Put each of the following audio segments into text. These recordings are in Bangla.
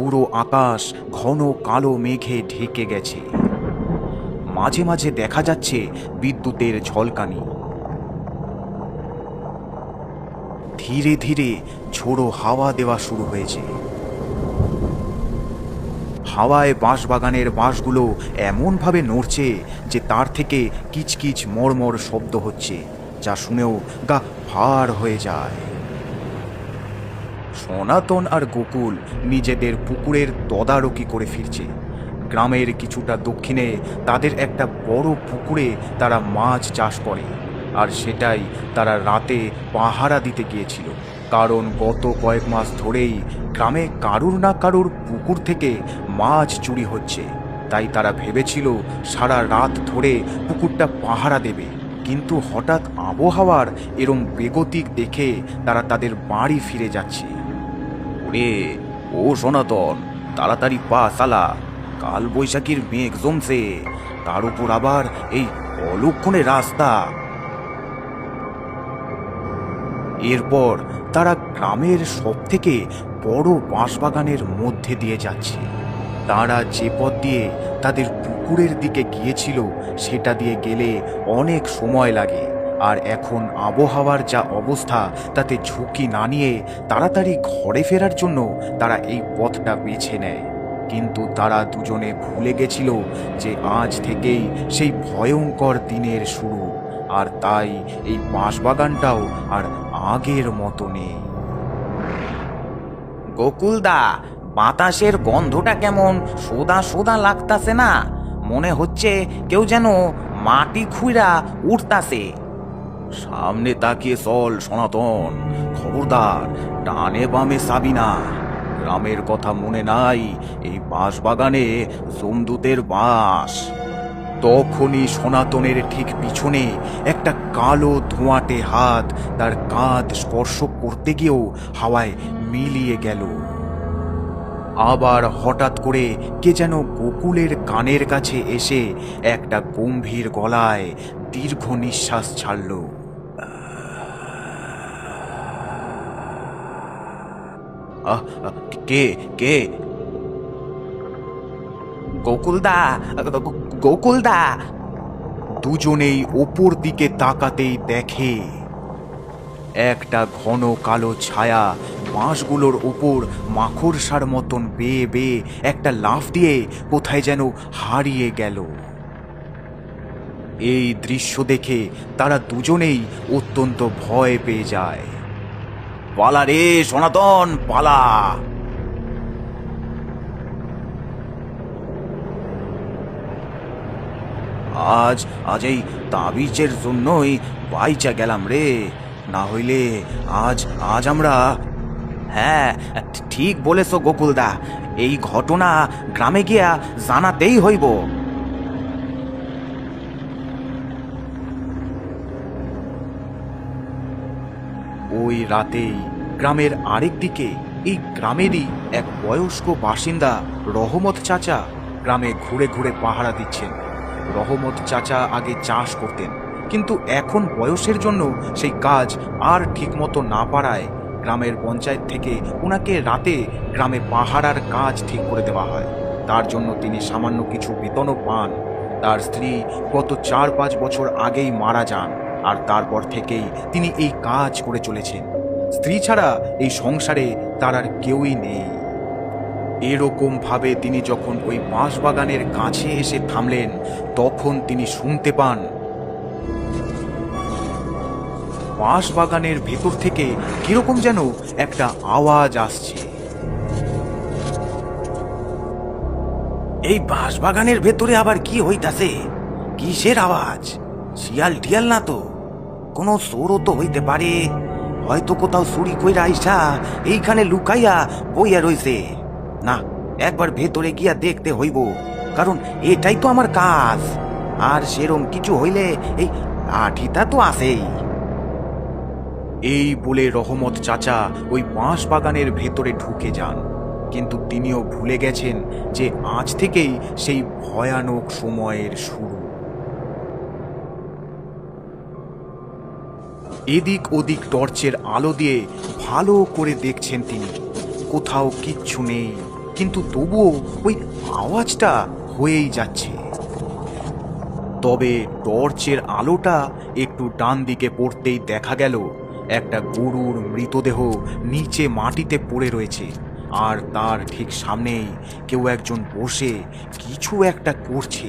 পুরো আকাশ ঘন কালো মেঘে ঢেকে গেছে। মাঝে মাঝে দেখা যাচ্ছে বিদ্যুতের ঝলকানি। ধীরে ধীরে ঝোড়ো হাওয়া দেওয়া শুরু হয়েছে। হাওয়ায় বাঁশবাগানের বাঁশগুলো এমনভাবে নড়ছে যে তার থেকে কিচকিচ মড়মড় শব্দ হচ্ছে, যা শুনেও গা ভার হয়ে যায়। সনাতন আর গোকুল নিজেদের পুকুরের তদারকি করে ফিরছে। গ্রামের কিছুটা দক্ষিণে তাদের একটা বড় পুকুরে তারা মাছ চাষ করে, আর সেটাই তারা রাতে পাহারা দিতে গিয়েছিল। কারণ গত কয়েক মাস ধরেই গ্রামে কারুর না কারুর পুকুর থেকে মাছ চুরি হচ্ছে। তাই তারা ভেবেছিল সারা রাত ধরে পুকুরটা পাহারা দেবে। কিন্তু হঠাৎ আবহাওয়ার এরম বেগতিক দেখে তারা তাদের বাড়ি ফিরে যাচ্ছে। ওরে ও সনাতন, তাড়াতাড়ি পা সালা, কাল বৈশাখীর মেঘ জমছে, তার উপর আবার এই অলক্ষণে রাস্তা। এরপর তারা গ্রামের সব থেকে বড় বাঁশবাগানের মধ্যে দিয়ে যাচ্ছে। তারা যে পথ দিয়ে তাদের পুকুরের দিকে গিয়েছিল সেটা দিয়ে গেলে অনেক সময় লাগে, আর এখন আবহাওয়ার যা অবস্থা তাতে ঝুঁকি না নিয়ে তাড়াতাড়ি ঘরে ফেরার জন্য তারা এই পথটা বেছে নেয়। কিন্তু তারা দুজনে ভুলে গেছিল যে আজ থেকেই সেই ভয়ঙ্কর দিনের শুরু, আর তাই এই বাঁশবাগানটাও আর আগের মতো নেই। গোকুলদা, বাতাসের গন্ধটা কেমন সোদা সোদা লাগতাছে না? মনে হচ্ছে কেউ যেন মাটি খুইরা উঠতাছে। সামনে তাকিয়ে চল সনাতন, খবরদার ডানে বামে যাবি না। গ্রামের কথা মনে নাই? এই বাঁশবাগানে জমদূতের বাস। তখনই সনাতনের ঠিক পিছনে একটা কালো ধোঁয়াটে হাত তার কাঁধ স্পর্শ করতে গিয়েও হাওয়ায় মিলিয়ে গেল। আবার হঠাৎ করে কে যেন গোকুলের কানের কাছে এসে একটা গম্ভীর গলায় দীর্ঘ নিঃশ্বাস ছাড়ল। কে কে? গোকুলদা, গোকুলদা। দুজনেই ওপর দিকে তাকাতেই দেখে একটা ঘন কালো ছায়া বাঁশগুলোর উপর মাকড়সার মতন বেয়ে বেয়ে একটা লাফ দিয়ে কোথায় যেন হারিয়ে গেল। এই দৃশ্য দেখে তারা দুজনেই অত্যন্ত ভয় পেয়ে যায়। পালা রে সনাতন, পালা! আজ আজ এই তাবিজের জন্যই বাইচা গেলাম রে, না হইলে আজ আজ আমরা। হ্যাঁ, ঠিক বলেছ গোকুলদা, এই ঘটনা গ্রামে গিয়া জানাতেই হইব। ওই রাতেই গ্রামের আরেক দিকে এই গ্রামেরই এক বয়স্ক বাসিন্দা রহমত চাচা গ্রামে ঘুরে ঘুরে পাহারা দিচ্ছেন। রহমত চাচা আগে চাষ করতেন, কিন্তু এখন বয়সের জন্য সেই কাজ আর ঠিকমতো না পারায় গ্রামের পঞ্চায়েত থেকে ওনাকে রাতে গ্রামে পাহারার কাজ ঠিক করে দেওয়া হয়। তার জন্য তিনি সামান্য কিছু বেতনও পান। তার স্ত্রী গত 4-5 বছর আগেই মারা যান, আর তারপর থেকেই তিনি এই কাজ করে চলেছেন। স্ত্রী ছাড়া এই সংসারে তার আর কেউই নেই। এরকম ভাবে তিনি যখন ওই বাঁশবাগানের কাছে এসে থামলেন, তখন তিনি শুনতে পান বাঁশবাগানের ভেতর থেকে কিরকম যেন একটা আওয়াজ আসছে। এই বাঁশবাগানের ভেতরে আবার কি হইতাছে? কিসের আওয়াজ? শিয়াল টিয়াল না তো? কোনো চোরও তো হইতে পারে, হয়তো কোথাও চুরি কইরা আইসা এইখানে লুকাইয়া বইয়া রইছে। না, একবার ভেতরে গিয়া দেখতে হইব, কারণ এটাই তো আমার কাজ। আর সেরম কিছু হইলে এই লাঠিটা তো আছেই। এই বলে রহমত চাচা ওই বাঁশবাগানের ভেতরে ঢুকে যান, কিন্তু তিনিও ভুলে গেছেন যে আজ থেকেই সেই ভয়ানক সময়ের শুরু। এদিক ওদিক টর্চের আলো দিয়ে ভালো করে দেখছেন তিনি, কোথাও কিচ্ছু নেই। কিন্তু তবুও ওই আওয়াজটা হয়েই যাচ্ছে। তবে টর্চের আলোটা একটু ডান দিকে পড়তেই দেখা গেল একটা গরুর মৃতদেহ নিচে মাটিতে পড়ে রয়েছে, আর তার ঠিক সামনেই কেউ একজন বসে কিছু একটা করছে।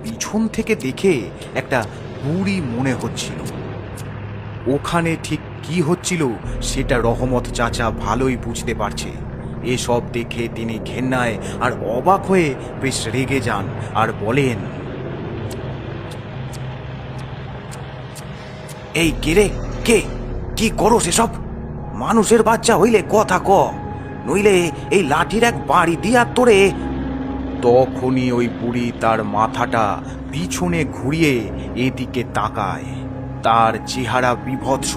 পিছন থেকে দেখে একটা বুড়ি মনে হচ্ছিল। ওখানে ঠিক কি হচ্ছিল সেটা রহমত চাচা ভালোই বুঝতে পারছে। এসব দেখে তিনি ঘেন্নায় আর অবাক হয়ে বেশ রেগে যান আর বলেন, এই কে রে, কে, কি করো সেসব? মানুষের বাচ্চা হইলে কথা ক, নইলে এই লাঠির এক বাড়ি দিয়া তোরে। তখনই ওই বুড়ি তার মাথাটা পিছনে ঘুরিয়ে এদিকে তাকায়। তার চেহারা বিভৎস,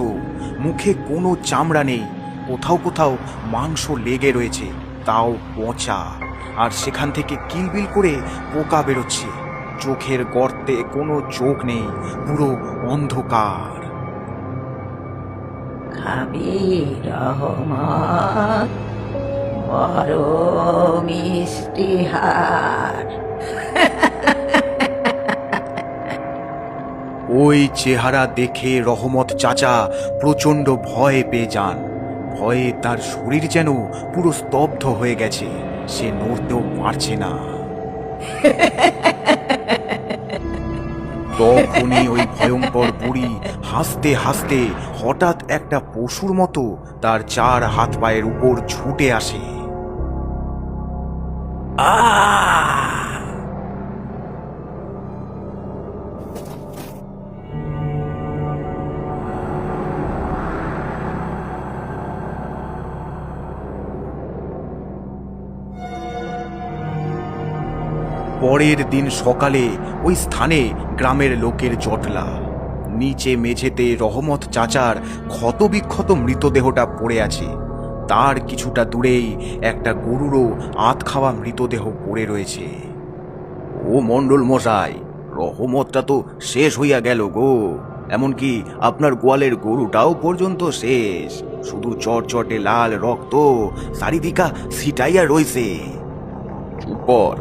মুখে কোনো চামড়া নেই, কোথাও কোথাও মাংস লেগে রয়েছে, তাও পচা, আর সেখান থেকে কিলবিল করে পোকা বেরোচ্ছে। চোখের গর্তে কোনো চোখ নেই, পুরো অন্ধকার। খাবি রহমত, বড় মিষ্টি হার। ওই চেহারা দেখে রহমত চাচা প্রচণ্ড ভয় পেয়ে যান। ভয়ে তার শরীর যেন পুরো স্তব্ধ হয়ে গেছে, সে নড়তেও পারছে না। তখনই ওই ভয়ঙ্কর বুড়ি হাসতে হাসতে হঠাৎ একটা পশুর মতো তার চার হাত পায়ের উপর ছুটে আসে। পরের দিন সকালে ওই স্থানে গ্রামের লোকের জটলা। নিচে মেঝেতে রহমত চাচার ক্ষতবিক্ষত মৃতদেহটা পড়ে আছে। তার কিছুটা দূরেই একটা গরুরও আধ খাওয়া মৃতদেহ পড়ে রয়েছে। ও মণ্ডল মশাই, রহমতটা তো শেষ হইয়া গেল গো। এমনকি আপনার গোয়ালের গরুটাও পর্যন্ত শেষ, শুধু চটচটে লাল রক্ত চারিদিকা ছিটাইয়া রইছে। চুপ কর,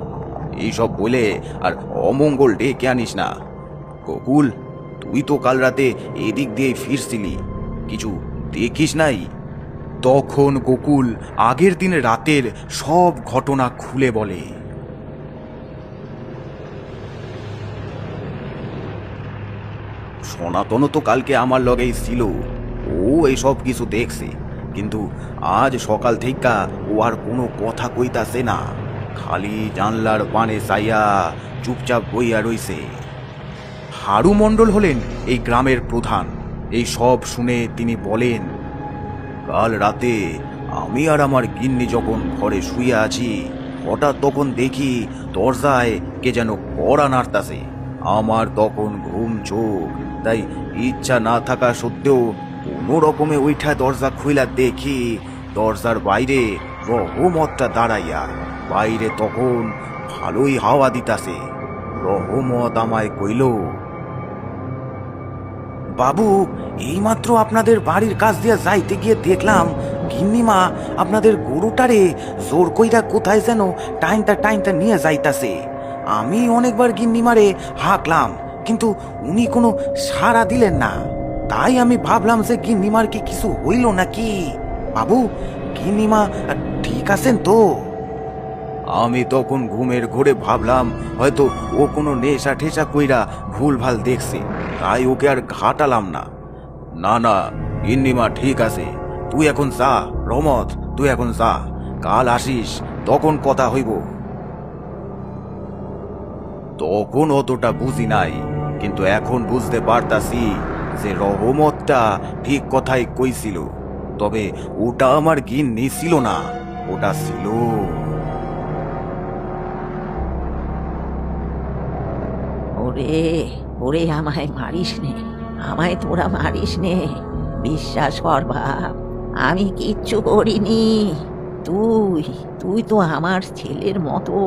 এইসব বলে আর অমঙ্গল ডেকে আনিস না। গোকুল, তুই তো কাল রাতে এদিক দিয়ে ফিরছিলি, কিছু দেখিস নাই? তখন গোকুল আগের দিন রাতের সব ঘটনা খুলে বলে। সনাতন তো কালকে আমার লগেই ছিল, ও এইসব কিছু দেখছে, কিন্তু আজ সকাল থেকে ও আর কোনো কথা কইতাছে না, খালি জানলার পানে চাইয়া চুপচাপ বইয়া রইছে। হারু মণ্ডল হলেন এই গ্রামের প্রধান। এই সব শুনে তিনি বলেন, কাল রাতে আমি আর আমার গিন্নি যখন ঘরে শুয়ে আছি, হঠাৎ তখন দেখি দরজায় কে যেন কড়া নাড়তাছে। আমার তখন ঘুম চোখ, তাই ইচ্ছা না থাকা সত্ত্বেও কোনো রকমে ওইটা দরজা খুইলা দেখি দরজার বাইরে রহমতটা দাঁড়াইয়া। বাইরে তখন ভালোই হাওয়া দিতাছে। রহমত আমায় কইল, বাবু, এইমাত্র আপনাদের বাড়ির কাছ দিয়ে যাইতে গিয়ে দেখলাম গিন্নিমা আপনাদের গরুটারে জোর কইরা কোথায় যেন টাইনটা টাইনটা নিয়ে যাইতাছে। আমি অনেকবার গিন্নিমারে হাঁকলাম, কিন্তু উনি কোনো সাড়া দিলেন না। তাই আমি ভাবলাম যে গিন্নিমার কি কিছু হইল নাকি। বাবু, গিন্নিমা ঠিক আছেন তো? আমি তখন ঘুমের ঘোরে ভাবলাম হয়তো ও কোনো নেশা ঠেসা কইরা ভুলভাল দেখছে, তাই ওকে আর ঘাটালাম না। না না, গিন্নিমা ঠিক আছে, তুই এখন যা রহমত, তুই এখন যা, কাল আসিস তখন কথা হইব। তখন অতটা বুঝি নাই, কিন্তু এখন বুঝতে পারতাছি যে রহমতটা ঠিক কথাই কইছিল। তবে ওটা আমার গিন্নি ছিল না, ওটা ছিল ওরে ওরে, আমায় মারিস নে, আমায় তোরা মারিস নে। বিশ্বাস কর বাপ, আমি কিচ্ছু করিনি। তুই তুই তো আমার ছেলের মতো।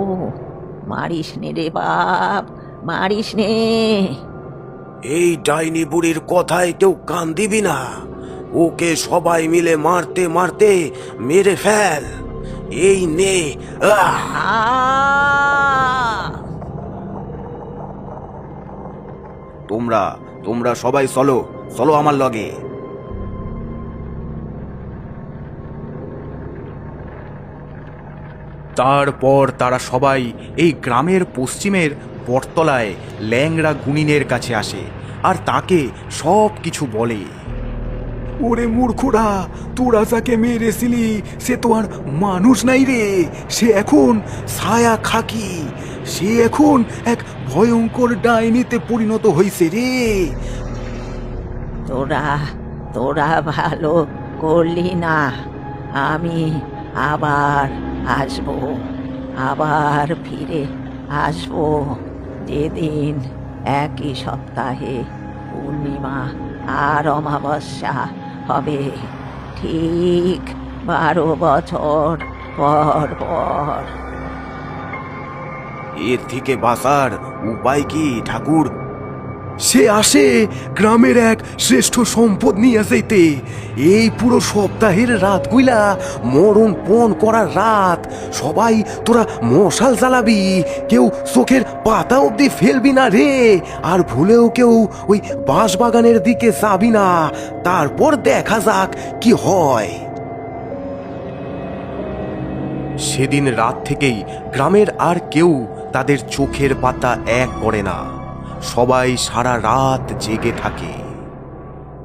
মারিস নে রে বাপ, মারিস নে। এই ডাইনি বুড়ির কথায় কেউ কান দিবি না। ওকে সবাই মিলে মারতে মারতে মেরে ফেল। এই নে। আহ! আহ! তোমরা তোমরা সবাই চলো চলো আমার লগে। তারপর তারা সবাই এই গ্রামের পশ্চিমের বটতলায় ল্যাংড়া গুনিনের কাছে আসে আর তাকে সব কিছু বলে। ওরে মূর্খরা, তোরা যাকে মেরেছিলি সে তো আর মানুষ নাই রে, সে এখন ছায়া খাকি, সে এখন এক ভয়ঙ্কর ডাইনিতে পরিণত হয়েছে রে। তোরা তোরা ভালো করলি না। আমি আবার আসবো, আবার ফিরে আসবো যেদিন একই সপ্তাহে পূর্ণিমা আর অমাবস্যা হবে, ঠিক 12 বছর পর পর। এর থেকে বাঁচার উপায় কি ঠাকুর? সে আসে গ্রামের এক শ্রেষ্ঠ সম্পদ নিয়ে যাইতে। এই পুরো সপ্তাহের রাতগুলা মরণ পণ করার রাত। সবাই তোরা মশাল জ্বালাবি, কেউ চোখের পাতা অব্দি ফেলবি না রে, আর ভুলেও কেউ ওই বাঁশবাগানের দিকে যাবি না। তারপর দেখা যাক কি হয়। সেদিন রাত থেকেই গ্রামের আর কেউ তাদের চোখের পাতা এক করে না। সবাই সারা রাত জেগে থাকে।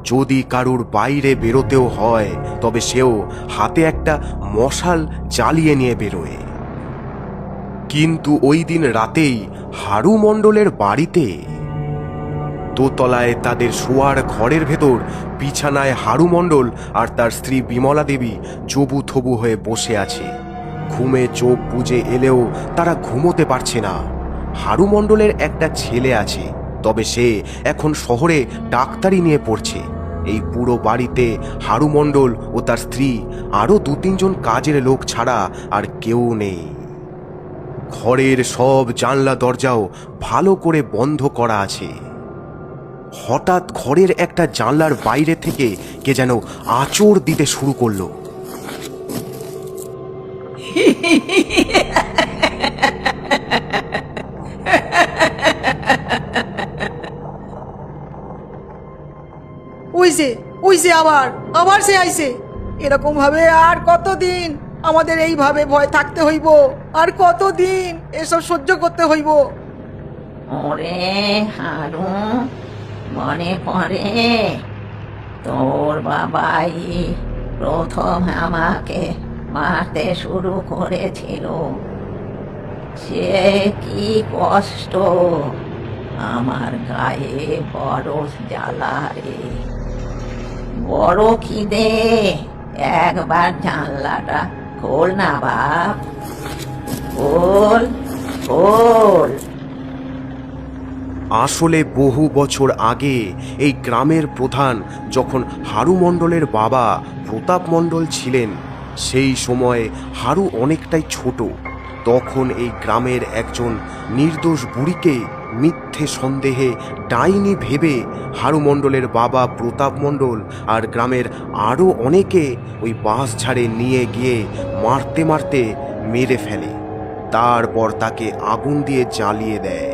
যদি কারুর বাইরে বেরোতেও হয় তবে সেও হাতে একটা মশাল জ্বালিয়ে নিয়ে বেরোয়। কিন্তু ওই দিন রাতেই হারু মণ্ডলের বাড়িতে দোতলায় তাদের শোয়ার ঘরের ভেতর বিছানায় হারু মণ্ডল আর তার স্ত্রী বিমলা দেবী জবু থবু হয়ে বসে আছে। ঘুমে চোখ বুজে এলেও তারা ঘুমোতে পারছে না। হারু মণ্ডলের একটা ছেলে আছে, তবে সে এখন শহরে ডাক্তারি নিয়ে পড়ছে। এই পুরো বাড়িতে হারু মণ্ডল ও তার স্ত্রী আরও 2-3 জন কাজের লোক ছাড়া আর কেউ নেই। ঘরের সব জানলা দরজাও ভালো করে বন্ধ করা আছে। হঠাৎ ঘরের একটা জানলার বাইরে থেকে কে যেন আঁচড় দিতে শুরু করলো। ওই যে আবার আবার সে আইছে। এরকম ভাবে আর কতদিন আমাদের এইভাবে ভয় থাকতে হইব? আর কতদিন এসব সহ্য করতে হইব? ওরে হারু, মনে পড়ে তোর বাবাই প্রথম আমাকে মারতে শুরু করেছিল। সে কি কষ্ট, আমার গায়ে বড় জ্বালা রে, বড় খিদে। একবার জানলাটা খোল না বাপ, খোল খোল। আসলে বহু বছর আগে এই গ্রামের প্রধান যখন হারু মণ্ডলের বাবা প্রতাপ মণ্ডল ছিলেন, সেই সময় হারু অনেকটাই ছোট। তখন এই গ্রামের একজন নির্দোষ বুড়িকে মিথ্যে সন্দেহে ডাইনি ভেবে হারু মণ্ডলের বাবা প্রতাপ মণ্ডল আর গ্রামের আরও অনেকে ওই বাঁশঝাড়ে নিয়ে গিয়ে মারতে মারতে মেরে ফেলে। তারপর তাকে আগুন দিয়ে জ্বালিয়ে দেয়।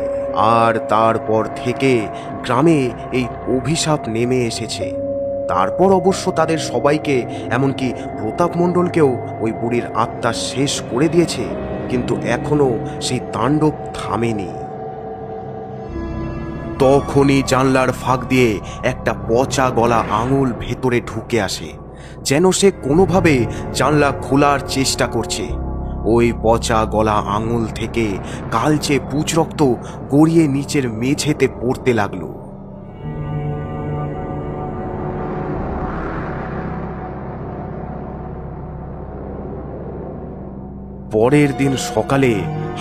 আর তারপর থেকে গ্রামে এই অভিশাপ নেমে এসেছে। তারপর অবশ্য তাদের সবাইকে, এমনকি প্রতাপ মণ্ডলকেও ওই বুড়ির আত্মা শেষ করে দিয়েছে, কিন্তু এখনো সেই তাণ্ডব থামেনি। তখনই জানলার ফাঁক দিয়ে একটা পচা গলা আঙুল ভেতরে ঢুকে আসে, যেন সে কোনোভাবে জানলা খোলার চেষ্টা করছে। ওই পচা গলা আঙুল থেকে কালচে পুঁজ রক্ত গড়িয়ে নিচের মেঝেতে পড়তে লাগলো। পরের দিন সকালে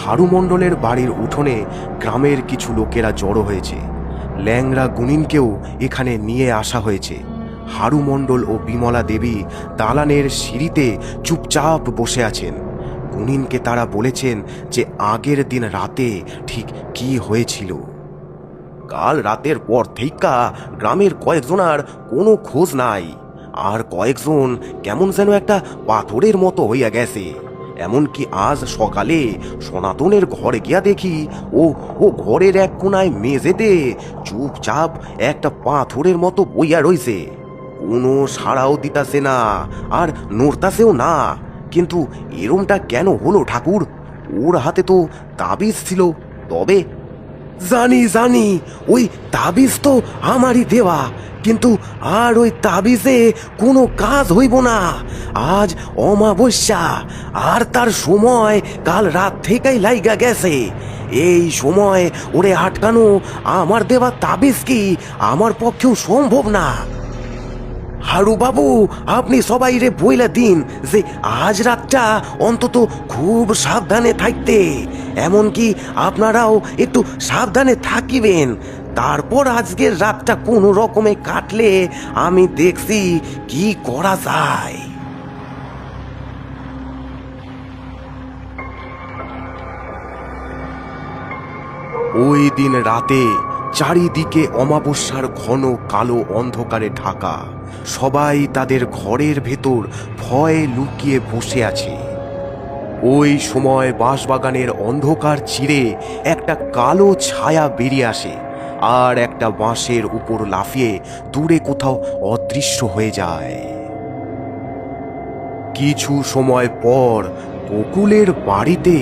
হারু মণ্ডলের বাড়ির উঠোনে গ্রামের কিছু লোকেরা জড়ো হয়েছে। ল্যাংড়া গুনিনকেও এখানে নিয়ে আসা হয়েছে। হারু মণ্ডল ও বিমলা দেবী দালানের সিঁড়িতে চুপচাপ বসে আছেন। গুনিনকে তারা বলেছেন যে আগের দিন রাতে ঠিক কি হয়েছিল। কাল রাতের পর থেইকা গ্রামের কয়েকজনার কোনো খোঁজ নাই, আর কয়েকজন কেমন যেন একটা পাথরের মতো হইয়া গেছে। এমনকি আজ সকালে সনাতনের ঘরে গিয়া দেখি ও ও ঘরের এক কোনায় মেঝেতে চুপচাপ একটা পাথরের মতো বইয়া রইছে, কোনো সাড়াও দিতাছে না আর নড়তাছেও না। কিন্তু এরমটা কেন হলো ঠাকুর? ওর হাতে তো তাবিজ ছিল। তবে জানি জানি ওই তাবিজ তো আমারই দেওয়া, কিন্তু আর ওই তাবিজে কোনো কাজ হইব না। আজ অমাবস্যা, আর তার সময় কাল রাত থেকেই লাইগা গেছে। এই সময় ওরে আটকানো আমার দেওয়া তাবিজ কি আমার পক্ষেও সম্ভব না। হারু বাবু, আপনি সবাই রে বইলা দিন যে আজ রাতটা অন্তত খুব সাবধানে থাকতে, এমনকি আপনারাও একটু সাবধানে থাকিবেন। তারপর আজকের রাতটা কোনো রকমে কাটলে আমি দেখছি কি করা যায়। ওই দিন রাতে চারিদিকে অমাবস্যার ঘন কালো অন্ধকারে ঢাকা। সবাই তাদের ঘরের ভেতর ভয়ে লুকিয়ে বসে আছে। ওই সময় বাঁশবাগানের অন্ধকার চিরে একটা কালো ছায়া বেরিয়ে আসে আর একটা বাঁশের উপর লাফিয়ে দূরে কোথাও অদৃশ্য হয়ে যায়। কিছু সময় পর গোকুলের বাড়িতে।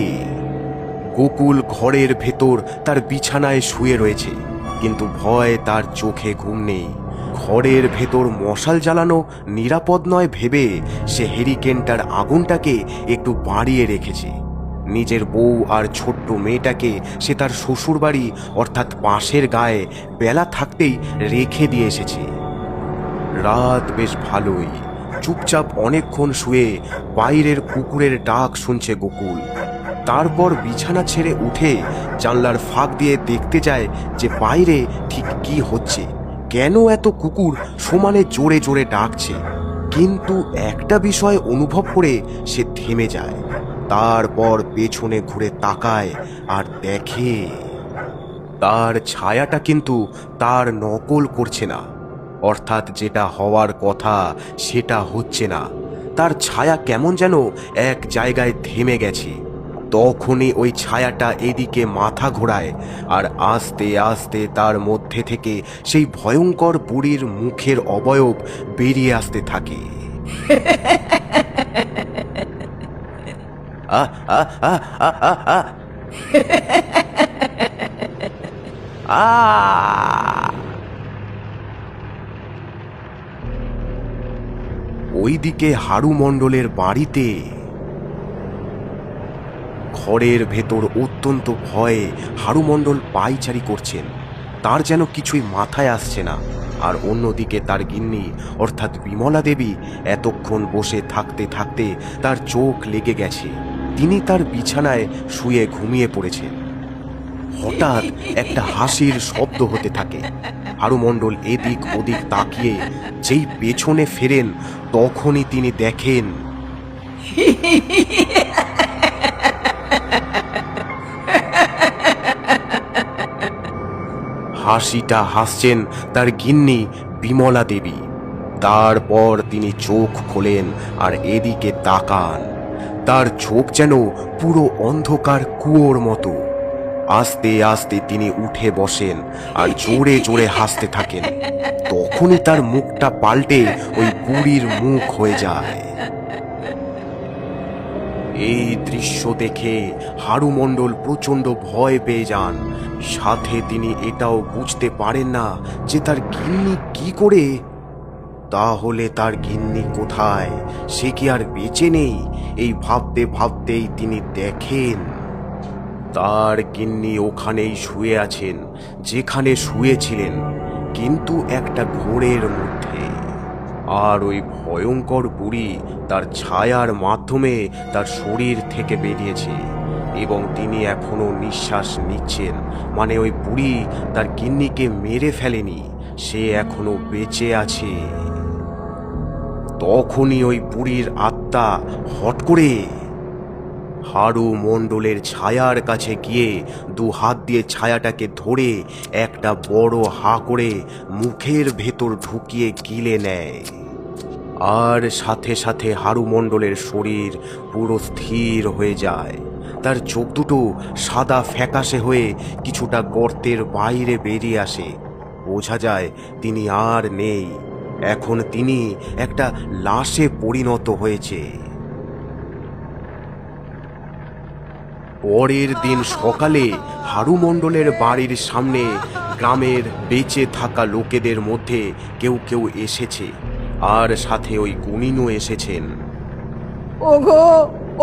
গোকুল ঘরের ভেতর তার বিছানায় শুয়ে রয়েছে, কিন্তু ভয় তার চোখে ঘুম নেই। ঘরের ভেতর মশাল জ্বালানো নিরাপদ নয় ভেবে সে হেরিকেনটার আগুনটাকে একটু বাড়িয়ে রেখেছে। নিজের বউ আর ছোট্ট মেয়েটাকে সে তার শ্বশুরবাড়ি অর্থাৎ পাশের গায়ে বেলা থাকতেই রেখে দিয়ে এসেছে। রাত বেশ ভালোই। চুপচাপ অনেকক্ষণ শুয়ে বাইরের কুকুরের ডাক শুনছে গোকুল। তারপর বিছানা ছেড়ে উঠে জানলার ফাঁক দিয়ে দেখতে যায় যে বাইরে ঠিক কি হচ্ছে, কেন এত কুকুর সমানে জোরে জোরে ডাকছে। কিন্তু একটা বিষয় অনুভব করে সে থেমে যায়। তারপর পেছনে ঘুরে তাকায় আর দেখে তার ছায়াটা কিন্তু তার নকল করছে না, অর্থাৎ যেটা হওয়ার কথা সেটা হচ্ছে না। তার ছায়া কেমন যেন এক জায়গায় থেমে গেছে। তখনই ওই ছায়াটা এদিকে মাথা ঘোরায় আর আস্তে আস্তে তার মধ্যে থেকে সেই ভয়ঙ্কর বুড়ির মুখের অবয়ব বেরিয়ে আসতে থাকে। আ আ আ আ আ আ আ ওইদিকে হারু মণ্ডলের বাড়িতে। ঘরের ভেতর অত্যন্ত ভয়ে হারু মণ্ডল পায়চারি করছেন। তার যেন কিছুই মাথায় আসছে না। আর অন্যদিকে তার গিন্নি অর্থাৎ বিমলা দেবী এতক্ষণ বসে থাকতে থাকতে তার চোখ লেগে গেছে। তিনি তার বিছানায় শুয়ে ঘুমিয়ে পড়েছেন। হঠাৎ একটা হাসির শব্দ হতে থাকে। হারু মণ্ডল এদিক ওদিক তাকিয়ে যেই পেছনে ফেরেন, তখনই তিনি দেখেন হাসিটা হাসছেন তার গিন্নি বিমলা দেবী। তারপর তিনি চোখ খোলেন আর এদিকে তাকান। তার চোখ যেন পুরো অন্ধকার কুয়োর মতো। আস্তে আস্তে তিনি উঠে বসেন আর জোরে জোরে হাসতে থাকেন। তখনই তার মুখটা পাল্টে ওই বুড়ির মুখ হয়ে যায়। এই দৃশ্য দেখে হারু মণ্ডল প্রচণ্ড ভয় পেয়ে যান। সাথে তিনি এটাও বুঝতে পারেন না যে তার গিন্নি কি করে। তাহলে তার গিন্নি কোথায়? সে কি আর বেঁচে নেই? এই ভাবতে ভাবতেই তিনি দেখেন তার গিন্নি ওখানেই শুয়ে আছেন, যেখানে শুয়েছিলেন, কিন্তু একটা ঘোরের মধ্যে। আর ওই ভয়ঙ্কর বুড়ি তার ছায়ার মাধ্যমে তার শরীর থেকে বেরিয়েছে এবং তিনি এখনো নিঃশ্বাস নিচ্ছেন। মানে ওই বুড়ি তার গিন্নিকে মেরে ফেলেনি, সে এখনো বেঁচে আছে। তখনই ওই বুড়ির আত্মা হট করে হারু মণ্ডলের ছায়ার কাছে গিয়ে দু হাত দিয়ে ছায়াটাকে ধরে একটা বড় হা করে মুখের ভেতর ঢুকিয়ে গিলে নেয়। আর সাথে সাথে হারু মণ্ডলের শরীর পুরো স্থির হয়ে যায়। তার চোখ দুটো সাদা ফ্যাকাশে হয়ে কিছুটা গর্তের বাইরে বেরিয়ে আসে। বোঝা যায় তিনি আর নেই, এখন তিনি একটা লাশে পরিণত হয়েছে। পরের দিন সকালে হারু মণ্ডলের বাড়ির সামনে গ্রামের বেঁচে থাকা লোকেদের মধ্যে কেউ কেউ এসেছে, আর সাথে ওই গুণিনও এসেছেন। ওগো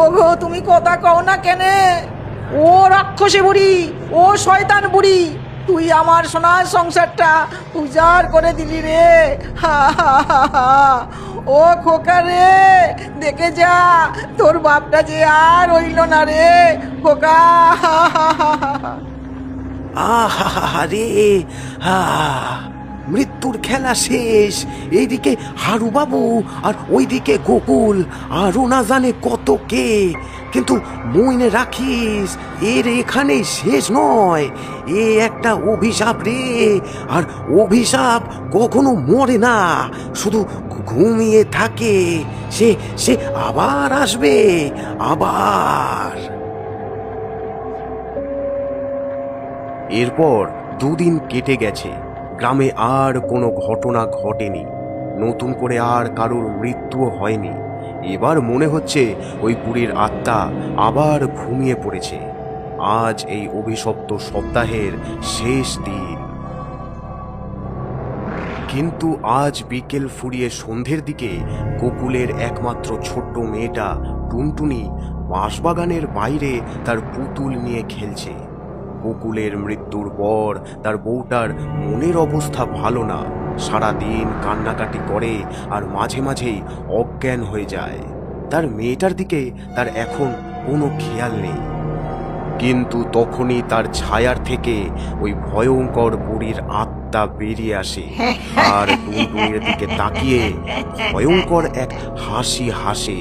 ওগো, তুমি কথা কও না কেনে? ও রাক্ষসী বুড়ি, ও শয়তান বুড়ি, তুই আমার সোনার সংসারটা উজাড় করে দিলি রে। হা হা হা হা। ও খোকা রে, দেখে যা, তোর বাপটা যে আর হইল না রে খোকা। হা হা হা হা। আরে মৃত্যুর খেলা শেষ। এইদিকে হারু বাবু আর ওইদিকে গোকুল, আরও না জানে কত কে। কিন্তু মনে রাখিস, এর এখানেই শেষ নয়, এ একটা অভিশাপ রে। আর অভিশাপ কখনো মরে না, শুধু ঘুমিয়ে থাকে। সে সে আবার আসবে, আবার। এরপর দুদিন কেটে গেছে, গ্রামে আর কোনো ঘটনা ঘটেনি, নতুন করে আর কারোর মৃত্যুও হয়নি। এবার মনে হচ্ছে ওই বুড়ির আত্মা আবার ঘুমিয়ে পড়েছে। আজ এই অভিশপ্ত সপ্তাহের শেষ দিন। কিন্তু আজ বিকেল ফুরিয়ে সন্ধ্যের দিকে গোকুলের একমাত্র ছোট্ট মেয়েটা টুনটুনি বাঁশবাগানের বাইরে তার পুতুল নিয়ে খেলছে। গোকুলের মৃত্যুর পর তার বউটার মনের অবস্থা ভালো না, সারাদিন কান্নাকাটি করে আর মাঝে মাঝেই অজ্ঞান হয়ে যায়। তার মেয়েটার দিকে তার এখন কোনো খেয়াল নেই। কিন্তু তখনই তার ছায়ার থেকে ওই ভয়ঙ্কর বুড়ির আত্মা বেরিয়ে আসে আর টুনটুনির দিকে তাকিয়ে ভয়ঙ্কর এক হাসি হাসে।